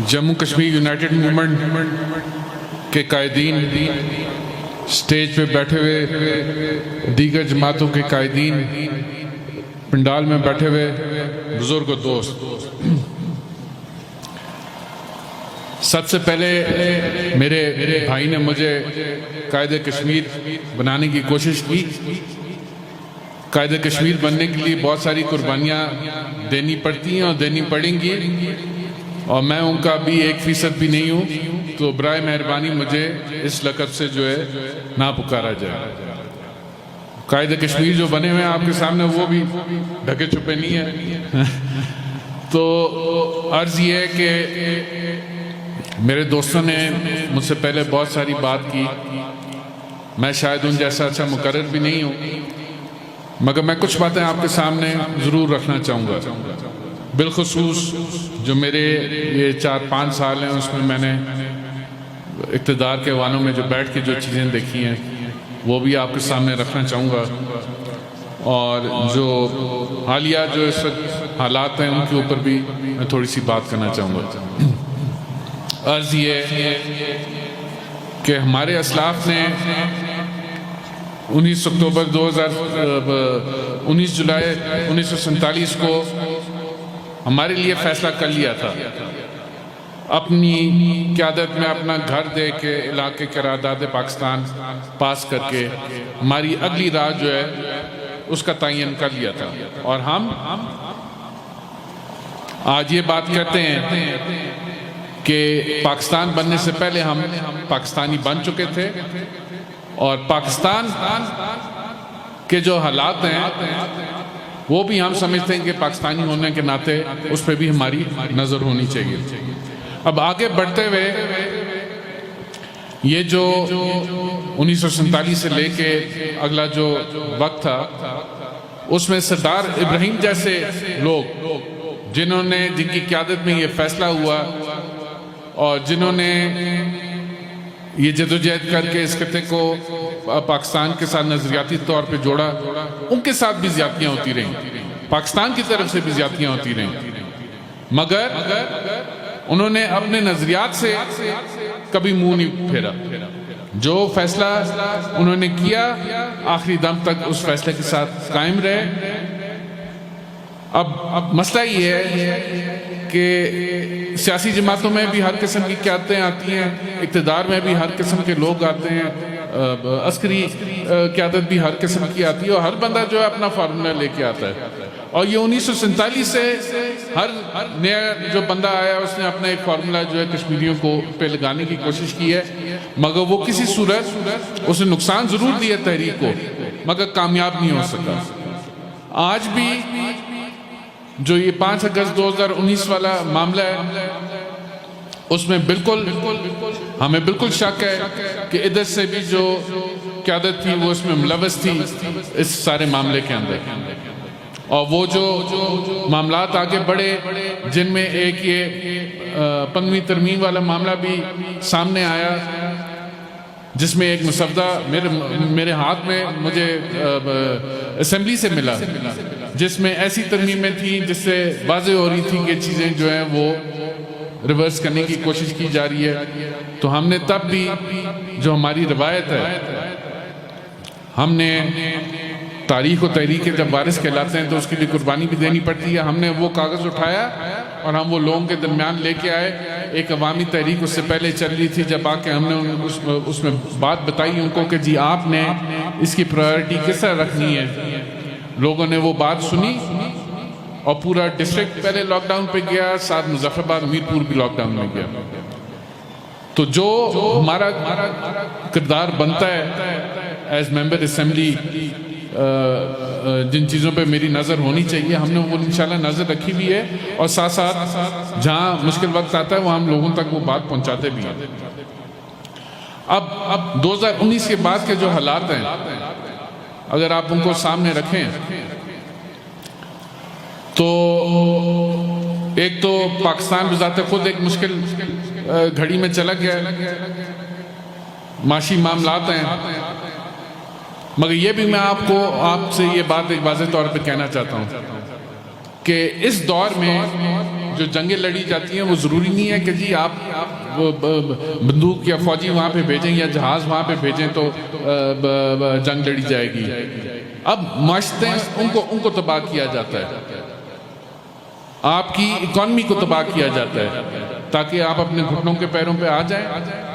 Jammu Kashmir United movement کے قائدین، stage پہ بیٹھے ہوئے دیگر جماعتوں کے قائدین، پنڈال میں بیٹھے ہوئے بزرگ و دوست، سب سے پہلے میرے بھائی نے مجھے قائد کشمیر بنانے کی کوشش کی۔ قائد کشمیر بننے کے لیے بہت ساری قربانیاں دینی پڑتی ہیں اور دینی پڑیں گی، اور میں ان کا بھی 1% بھی نہیں ہوں، تو برائے مہربانی مجھے اس لقب سے جو ہے نہ پکارا جائے۔ قائد کشمیر جو بنے ہوئے ہیں آپ کے سامنے، وہ بھی ڈھکے چھپے نہیں ہیں۔ تو عرض یہ ہے کہ میرے دوستوں نے مجھ سے پہلے بہت ساری بات کی، میں شاید ان جیسا اچھا مقرر بھی نہیں ہوں، مگر میں کچھ باتیں آپ کے سامنے ضرور رکھنا چاہوں گا۔ بالخصوص جو میرے یہ 4-5 سال ہیں، اس میں نے اقتدار کے ایوانوں میں جو بیٹھ کے جو چیزیں دیکھی ہیں وہ بھی آپ کے سامنے رکھنا چاہوں گا، اور جو حالیہ جو اس وقت حالات ہیں ان کے اوپر بھی میں تھوڑی سی بات کرنا چاہوں گا۔ عرض یہ کہ ہمارے اسلاف نے 19 جولائی 1947 کو ہمارے لیے فیصلہ کر لیا تھا، اپنی قیادت میں اپنا گھر دے کے علاقے قرارداد پاکستان پاس کر کے ہماری اگلی راہ جو ہے اس کا تعین کر لیا تھا، اور ہم آج یہ بات کرتے ہیں کہ پاکستان بننے سے پہلے ہم پاکستانی بن چکے تھے، اور پاکستان کے جو حالات ہیں وہ بھی ہم سمجھتے ہیں کہ پاکستانی ہونے کے ناطے اس پہ بھی ہماری نظر ہونی چاہیے۔ اب آگے بڑھتے ہوئے یہ جو 1947 سے لے کے اگلا جو وقت تھا، اس میں سردار ابراہیم جیسے لوگ جن کی قیادت میں یہ فیصلہ ہوا، اور جنہوں نے یہ جدوجہد کر کے اس خطے کو پاکستان کے ساتھ نظریاتی طور پہ جوڑا، ان کے ساتھ بھی زیادتیاں ہوتی رہیں، پاکستان کی طرف سے بھی زیادتیاں ہوتی رہیں، مگر انہوں نے اپنے نظریات سے کبھی منہ نہیں پھیرا۔ جو فیصلہ انہوں نے کیا آخری دم تک اس فیصلے کے ساتھ قائم رہے۔ اب مسئلہ یہ ہے کہ سیاسی جماعتوں میں بھی ہر قسم کی قیادتیں آتی ہیں، اقتدار میں بھی ہر قسم کے لوگ آتے ہیں، عسکری قیادت بھی ہر قسم کی آتی ہے، اور ہر بندہ جو ہے اپنا فارمولہ لے کے آتا ہے، اور یہ 1947 سے ہر نیا جو بندہ آیا اس نے اپنا ایک فارمولہ جو ہے کشمیریوں کو پہ لگانے کی کوشش کی ہے، مگر وہ کسی صورت اس نے نقصان ضرور دیا تحریک کو، مگر کامیاب نہیں ہو سکا۔ آج بھی جو یہ 5 اگست 2019 والا معاملہ ہے، اس میں ہمیں بالکل شک ہے کہ ادھر سے بھی جو قیادت تھی وہ اس میں ملوث تھی اس سارے معاملے کے اندر، اور وہ جو معاملات آگے بڑھے جن میں ایک یہ 15ویں ترمیم والا معاملہ بھی سامنے آیا، جس میں ایک مسودہ میرے ہاتھ میں مجھے اسمبلی سے ملا، جس میں ایسی ترمیمیں تھیں جس سے واضح ہو رہی تھی کہ چیزیں جو ہیں وہ ریورس کرنے کی کوشش کی جا رہی ہے۔ تو ہم نے تب بھی جو ہماری روایت ہے، ہم نے تاریخ و تحریک کے جب وارث کہلاتے ہیں تو اس کے لیے قربانی بھی دینی پڑتی ہے، ہم نے وہ کاغذ اٹھایا اور ہم وہ لوگوں کے درمیان لے کے آئے۔ ایک عوامی تحریک اس سے پہلے چل رہی تھی، جب آ کے ہم نے اس میں بات بتائی ان کو کہ جی آپ نے اس کی پرائیورٹی کس طرح رکھنی ہے، لوگوں نے وہ بات سنی، اور پورا ڈسٹرکٹ پہلے لاک ڈاؤن پہ گیا، ساتھ مظفر آباد میرپور بھی لاک ڈاؤن میں گیا۔ تو جو ہمارا کردار بنتا ہے ایز ممبر اسمبلی، جن چیزوں پہ میری نظر ہونی چاہیے، ہم نے وہ انشاءاللہ نظر رکھی بھی ہے، اور ساتھ ساتھ جہاں مشکل وقت آتا ہے وہ ہم لوگوں تک وہ بات پہنچاتے بھی ہیں۔ اب 2019 کے بعد کے جو حالات ہیں، اگر آپ ان کو سامنے رکھیں تو ایک تو پاکستان بذات خود ایک مشکل گھڑی میں چلا گیا، معاشی معاملات ہیں، مگر یہ بھی میں آپ سے یہ بات ایک واضح طور پہ کہنا چاہتا ہوں کہ اس دور میں جو جنگیں لڑی جاتی ہیں وہ ضروری نہیں ہے کہ جی آپ بندوق یا فوجی وہاں پہ بھیجیں یا جہاز وہاں پہ بھیجیں تو جنگ لڑی جائے گی. اب معاشرتیں ان کو تباہ کیا جاتا ہے, آپ کی اکانومی کو تباہ کیا جاتا ہے تاکہ آپ اپنے گھٹنوں کے پیروں پہ آ جائیں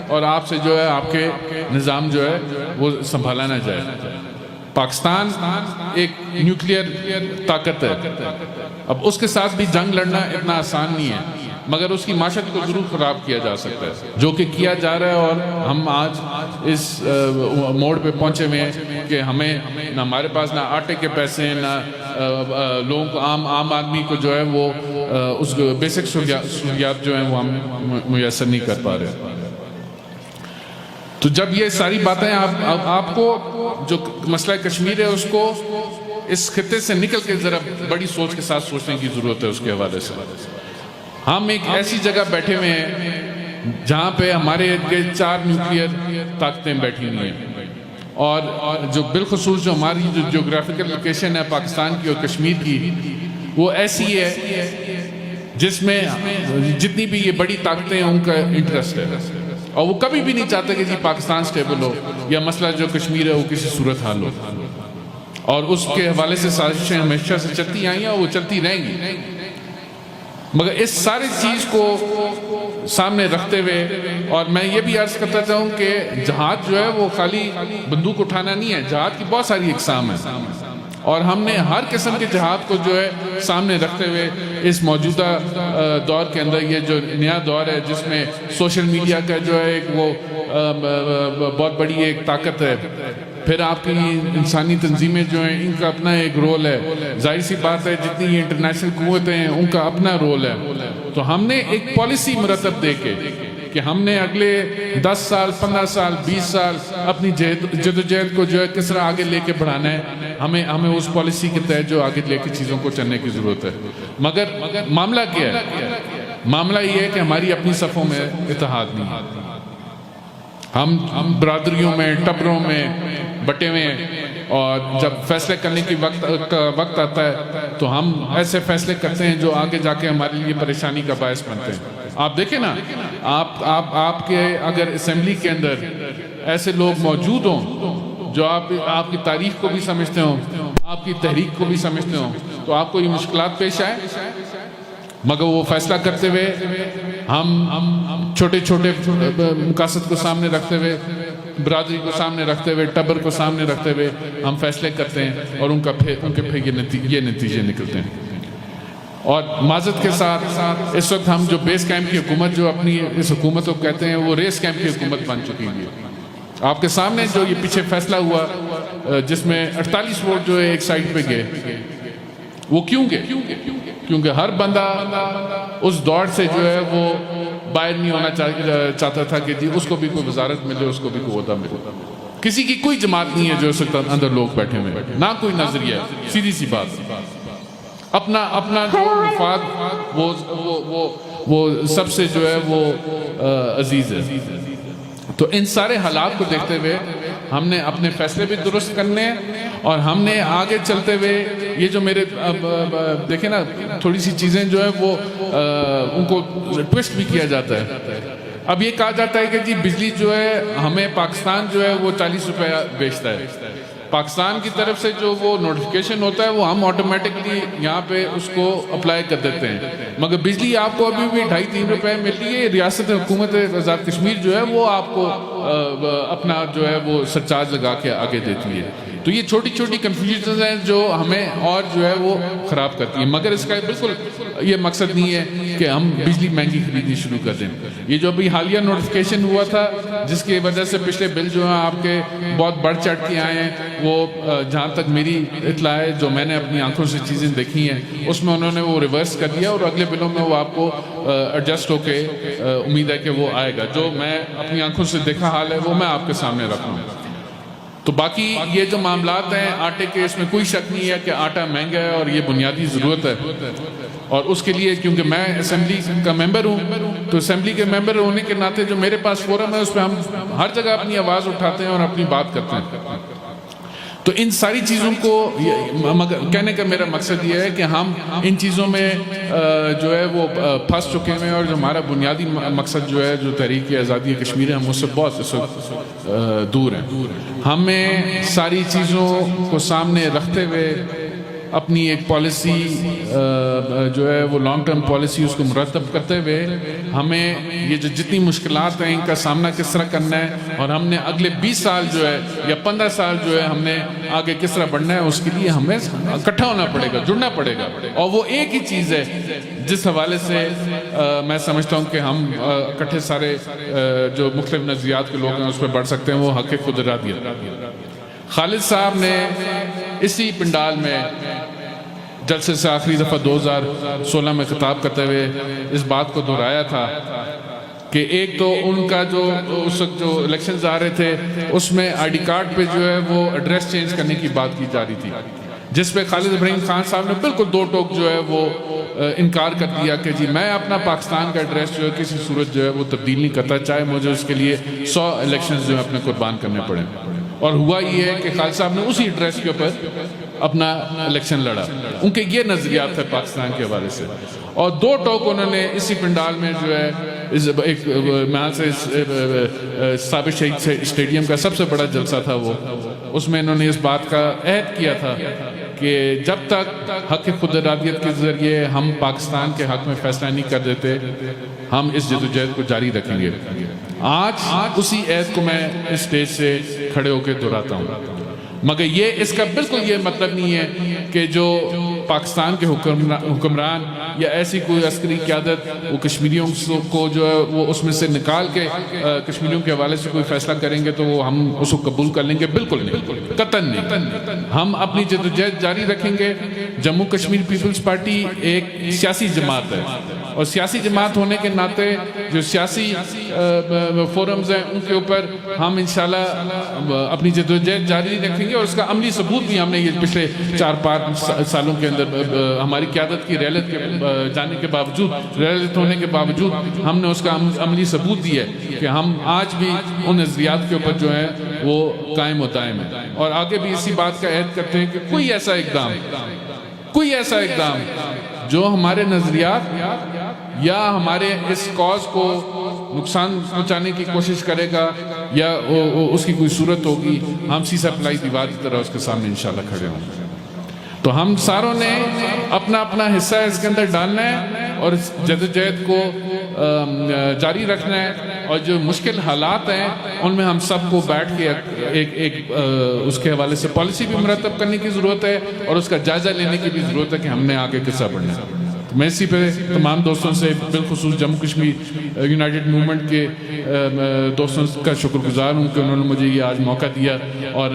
اور آپ سے جو ہے آپ کے نظام جو ہے وہ سنبھالا نہ جائے. پاکستان ایک نیوکلیئر طاقت ہے, اب اس کے ساتھ بھی جنگ لڑنا اتنا آسان نہیں ہے, مگر اس کی معاشرت کو ضرور خراب کیا جا سکتا ہے, جو کہ کیا جا رہا ہے. اور ہم آج اس موڑ پہ پہنچے ہوئے ہیں کہ ہمیں نہ ہمارے پاس نہ آٹے کے پیسے ہیں, نہ لوگوں کو عام آدمی کو جو ہے وہ اس بیسک سہولیات جو ہیں وہ ہم میسر نہیں کر پا رہے. تو جب یہ ساری باتیں آپ کو جو مسئلہ کشمیر ہے اس کو اس خطے سے نکل کے ذرا بڑی سوچ کے ساتھ سوچنے کی ضرورت ہے. اس کے حوالے سے ہم ایک ایسی جگہ بیٹھے ہوئے ہیں جہاں پہ ہمارے 4 نیوکلیئر طاقتیں بیٹھی ہوئی ہیں, اور جو بالخصوص جو ہماری جو جیوگرافیکل لوکیشن ہے پاکستان کی اور کشمیر کی, وہ ایسی ہے جس میں جتنی بھی یہ بڑی طاقتیں ہیں ان کا انٹرسٹ ہے, اور وہ کبھی بھی نہیں چاہتے کہ جی پاکستان سٹیبل ہو یا مسئلہ جو کشمیر ہے وہ کسی صورت حال ہو. اور اس کے حوالے سے سازشیں ہمیشہ سے چلتی آئی ہیں اور وہ چلتی رہیں گی. مگر اس ساری چیز کو سامنے رکھتے ہوئے, اور میں یہ بھی عرض کرتا چاہوں کہ جہاد جو ہے وہ خالی بندوق اٹھانا نہیں ہے, جہاد کی بہت ساری اقسام ہیں, اور ہم نے ہر قسم کے جہاد کو جو ہے سامنے رکھتے ہوئے اس موجودہ دور کے اندر, یہ جو نیا دور ہے جس میں سوشل میڈیا کا جو ہے ایک وہ بہت بڑی ایک طاقت ہے, پھر آپ کی انسانی تنظیمیں جو ہیں ان کا اپنا ایک رول ہے, ظاہر سی بات ہے جتنی یہ انٹرنیشنل قوتیں ہیں ان کا اپنا رول ہے. تو ہم نے ایک پالیسی مرتب دے کے کہ ہم نے اگلے 10 سال 15 سال 20 سال اپنی جدوجہد کو جو ہے کس طرح آگے لے کے بڑھانا ہے, ہمیں اس پالیسی کے تحت جو آگے لے کے چیزوں کو چلنے کی ضرورت ہے. مگر معاملہ کیا ہے؟ معاملہ یہ ہے کہ ہماری اپنی صفوں میں اتحاد نہیں ہے. ہم برادریوں میں ٹبروں میں بٹے ہوئے ہیں, اور جب فیصلے کرنے کی وقت آتا ہے تو ہم ایسے فیصلے کرتے ہیں جو آگے جا کے ہمارے لیے پریشانی کا باعث بنتے ہیں. آپ دیکھیں نا, آپ کے اگر اسمبلی کے اندر ایسے لوگ موجود ہوں جو آپ کی تاریخ کو بھی سمجھتے ہوں, آپ کی تحریک کو بھی سمجھتے ہوں, تو آپ کو یہ مشکلات پیش آئے. مگر وہ فیصلہ کرتے ہوئے ہم چھوٹے چھوٹے مقاصد کو سامنے رکھتے ہوئے, برادری کو سامنے رکھتے ہوئے, ٹبر کو سامنے رکھتے ہوئے ہم فیصلے کرتے ہیں, اور ان کے پھر یہ نتیجے نکلتے ہیں. اور معذرت کے ساتھ اس وقت ہم جو بیس کیمپ کی حکومت جو اپنی اس حکومت کو کہتے ہیں وہ ریس کیمپ کی حکومت بن چکی ہے. آپ کے سامنے جو یہ پیچھے فیصلہ ہوا جس میں 48 ووٹ جو ہے ایک سائڈ پہ گئے, وہ کیوں گئے؟ کیونکہ ہر بندہ اس دوڑ سے جو ہے وہ باہر نہیں ہونا چاہتا تھا کہ جی اس کو بھی کوئی وزارت ملے, اس کو بھی کوئی عہدہ ملے. کسی کی کوئی جماعت نہیں ہے جو اس وقت اندر لوگ بیٹھے ہوئے, نہ کوئی نظریہ, سیدھی سی بات. اپنا جو مفاد وہ سب سے جو ہے وہ عزیز ہے. تو ان سارے حالات کو دیکھتے ہوئے ہم نے اپنے فیصلے بھی درست کرنے ہیں, اور ہم نے آگے چلتے ہوئے یہ جو میرے دیکھیں نا تھوڑی سی چیزیں جو ہے وہ ان کو ٹویسٹ بھی کیا جاتا ہے. اب یہ کہا جاتا ہے کہ جی بجلی جو ہے ہمیں پاکستان جو ہے وہ 40 روپے بیچتا ہے. پاکستان کی طرف سے جو وہ نوٹیفیکیشن ہوتا ہے وہ ہم آٹومیٹکلی یہاں پہ اس کو اپلائی کر دیتے ہیں, مگر بجلی آپ کو ابھی بھی 2.5-3 روپے مل رہی ہے. ریاست حکومت آزاد کشمیر جو ہے وہ آپ کو اپنا جو ہے وہ سرچارج لگا کے آگے دیتی ہے. تو یہ چھوٹی چھوٹی کنفیوژنز ہیں جو ہمیں اور جو ہے وہ خراب کرتی ہیں, مگر اس کا بالکل یہ مقصد نہیں ہے کہ ہم بجلی مہنگی خریدنی شروع کر دیں. یہ جو ابھی حالیہ نوٹیفیکیشن ہوا تھا جس کی وجہ سے پچھلے بل جو ہیں آپ کے بہت بڑھ چڑھ کے آئے ہیں, وہ جہاں تک میری اطلاع ہے جو میں نے اپنی آنکھوں سے چیزیں دیکھی ہیں اس میں انہوں نے وہ ریورس کر دیا, اور اگلے بلوں میں وہ آپ کو ایڈجسٹ ہو کے امید ہے کہ وہ آئے گا. جو میں اپنی آنکھوں سے دیکھا حال ہے وہ میں آپ کے سامنے رکھوں. تو باقی یہ جو معاملات ہیں آٹے کے, اس میں کوئی شک نہیں ہے کہ آٹا مہنگا ہے اور یہ بنیادی ضرورت ہے. اور اس کے لیے کیونکہ میں اسمبلی کا ممبر ہوں, تو اسمبلی کے ممبر ہونے کے ناطے جو میرے پاس فورم ہے اس پہ ہم ہر جگہ اپنی آواز اٹھاتے ہیں اور اپنی بات کرتے ہیں. تو ان ساری چیزوں کو کہنے کا میرا مقصد یہ ہے کہ ہم ان چیزوں میں جو ہے وہ پھنس چکے ہیں، اور جو ہمارا بنیادی مقصد جو ہے، جو تحریک آزادی کشمیر ہے، ہم اس سے بہت اس وقت دور ہیں۔ ہمیں ساری چیزوں کو سامنے رکھتے ہوئے اپنی ایک پالیسی جو ہے وہ لانگ ٹرم پالیسی اس کو مرتب کرتے ہوئے ہمیں یہ جو جتنی مشکلات ہیں ان کا سامنا کس طرح کرنا ہے، اور ہم نے اگلے 20 سال جو ہے یا 15 سال جو ہے ہم نے آگے کس طرح بڑھنا ہے، اس کے لیے ہمیں اکٹھا ہونا پڑے گا، جڑنا پڑے گا۔ اور وہ ایک ہی چیز ہے جس حوالے سے میں سمجھتا ہوں کہ ہم اکٹھے سارے جو مختلف نظریات کے لوگ ہیں اس پہ بڑھ سکتے ہیں، وہ حق خود ارادیت۔ خالد صاحب نے اسی پنڈال میں جلسے سے آخری دفعہ 2016 میں خطاب کرتے ہوئے اس بات کو دہرایا تھا کہ ایک تو ان کا جو اس وقت جو الیکشنز آ رہے تھے اس میں آئی ڈی کارڈ پہ جو ہے وہ ایڈریس چینج کرنے کی بات کی جا رہی تھی، جس پہ خالد ابراہیم خان صاحب نے بالکل دو ٹوک جو ہے وہ انکار کر دیا کہ جی میں اپنا پاکستان کا ایڈریس جو ہے کسی صورت جو ہے وہ تبدیل نہیں کرتا، چاہے مجھے اس کے لیے 100 الیکشنز جو ہے اپنے قربان کرنے پڑیں۔ اور ہوا یہ ہے کہ خالد صاحب نے اسی ایڈریس کے اوپر اپنا الیکشن لڑا، ان کے یہ نظریات ہے پاکستان کے حوالے سے، اور دو ٹوک انہوں نے اسی پنڈال میں جو ہے ایک یہاں سے ثابت شہید اسٹیڈیم کا سب سے بڑا جلسہ تھا وہ، اس میں انہوں نے اس بات کا عہد کیا تھا کہ جب تک حق خود ارادیت کے ذریعے ہم پاکستان کے حق میں فیصلہ نہیں کر دیتے ہم اس جدوجہد کو جاری رکھیں گے۔ آج اسی عہد کو میں اس سٹیج سے کھڑے ہو کے دہراتا ہوں، مگر یہ اس کا بالکل یہ مطلب نہیں ہے کہ جو پاکستان کے حکمران یا ایسی کوئی عسکری قیادت وہ کشمیریوں کو جو ہے وہ اس میں سے نکال کے کشمیریوں کے حوالے سے کوئی فیصلہ کریں گے تو وہ ہم اس کو قبول کر لیں گے، بالکل نہیں، قطعاً نہیں۔ ہم اپنی جدوجہد جاری رکھیں گے۔ جموں کشمیر پیپلز پارٹی ایک سیاسی جماعت ہے، اور سیاسی جماعت ہونے کے ناطے جو سیاسی فورمز ہیں ان کے اوپر ہم انشاءاللہ اپنی جدوجہد جاری رکھیں گے، اور اس کا عملی ثبوت بھی ہم نے یہ پچھلے 4-5 سالوں کے اندر ہماری قیادت کی ریلت کے جانے کے باوجود، ریلت ہونے کے باوجود ہم نے اس کا عملی ثبوت دیا ہے کہ ہم آج بھی ان نظریات کے اوپر جو ہیں وہ قائم و دائم ہیں، اور آگے بھی اسی بات کا عہد کرتے ہیں کہ کوئی ایسا اقدام جو ہمارے نظریات یا ہمارے اس کاز کو نقصان پہنچانے کی کوشش کرے گا یا اس کی کوئی صورت ہوگی، ہم سیسا پلائی دیوار کی طرح اس کے سامنے انشاءاللہ کھڑے ہوں گے۔ تو ہم ساروں نے اپنا اپنا حصہ اس کے اندر ڈالنا ہے اور اس جدوجہد کو جاری رکھنا ہے، اور جو مشکل حالات ہیں ان میں ہم سب کو بیٹھ کے ایک اس کے حوالے سے پالیسی بھی مرتب کرنے کی ضرورت ہے، اور اس کا جائزہ لینے کی بھی ضرورت ہے کہ ہم نے آگے کس طرح بڑھنا ہے۔ میں اسی پہ تمام دوستوں سے بالخصوص جموں کشمیر یونائٹڈ موومنٹ کے دوستوں کا شکر گزار ہوں کہ انہوں نے مجھے یہ آج موقع دیا، اور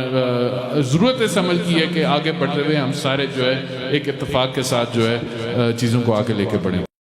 ضرورت اس عمل کی ہے کہ آگے بڑھتے ہوئے ہم سارے جو ہے ایک اتفاق کے ساتھ جو ہے چیزوں کو آگے لے کے بڑھیں۔